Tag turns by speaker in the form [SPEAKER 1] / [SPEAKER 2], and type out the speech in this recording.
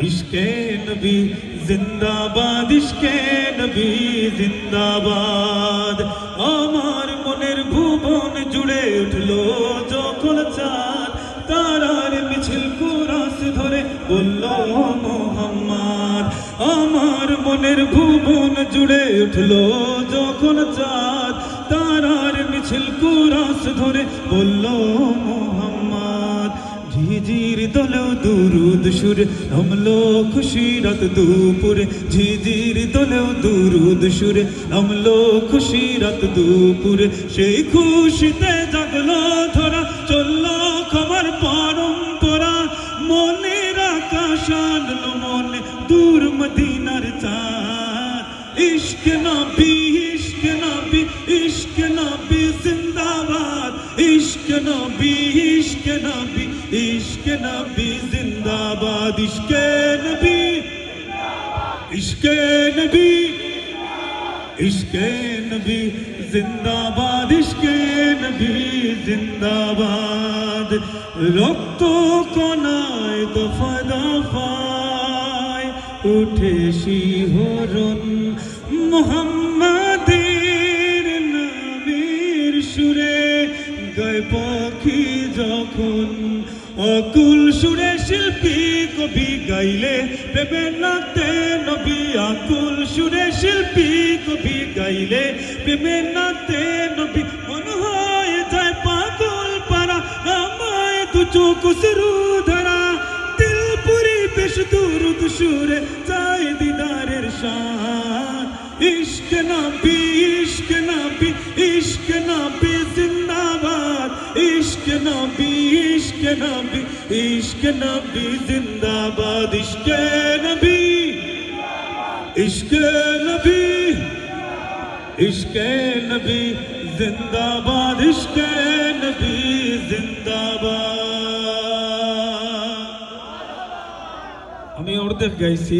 [SPEAKER 1] ইশকে নবী জিন্দাবাদ, ইশকে নবী জিন্দাবাদ। আমার মনের ভুবন জুড়ে উঠলো যখন চাঁদ, তারার মিছিল কুরাস ধরে বলল মোহাম্মদ। আমার মনের ভুবন জুড়ে উঠলো যখন চাঁদ, তারার মিছিল কুরাস ধরে বলল মোহাম্মদ। ঝিঝির দলেও দুরুদ সুরে নামলো খুশি রাত দুপুরে, ঝিঝির দলেও দুরুদ সুরে নামলো খুশি রাত দুপুরে। সেই খুশিতে জাগলো ধরা, চললো খবর পরম্পরা, মনের আকাশ আনলো মনে দূর মদিনার চাঁদ। ইশকে নবী, ইশকে নবী, ইশকে নবী জিন্দাবাদ, ইশকে নবী, ইশকে নবী, ইশকে নবী জিন্দাবাদ। ইশকে নবী, ইশকে নবী, ইশকে নবী জিন্দাবাদ, ইশকে নবী জিন্দাবাদ। রক্ত কণায় দফায় দফায় উঠে শিহরণ, মুহাম্মাদের নামের সুরে গায় পাখি যখন। অকুল সুরে শিল্পী কবি গাইলে প্রেমে নাতে নবী, আকুল সুরে শিল্পী কবি গাইলে প্রেমে নাতে নবী। মন হয়ে যায় পাগল পারা, আমায় দু চোখ শুরু ধরা, দিল পুরি বেশ দুরুদ সুরে চাই দিদারের শান। ইশকে নবী, ইশকে নবী, ইশকে নবী জিন্দাবাদ, ইশকে নবী, ইশকে নবী, ইশকে নবী জিন্দাবাদ। ইশকে নবী, ইশকে নবী, ইশকে নবী জিন্দাবাদ, ইশকে নবী জিন্দাবাদ। আমি অর্ধেক গাইছি।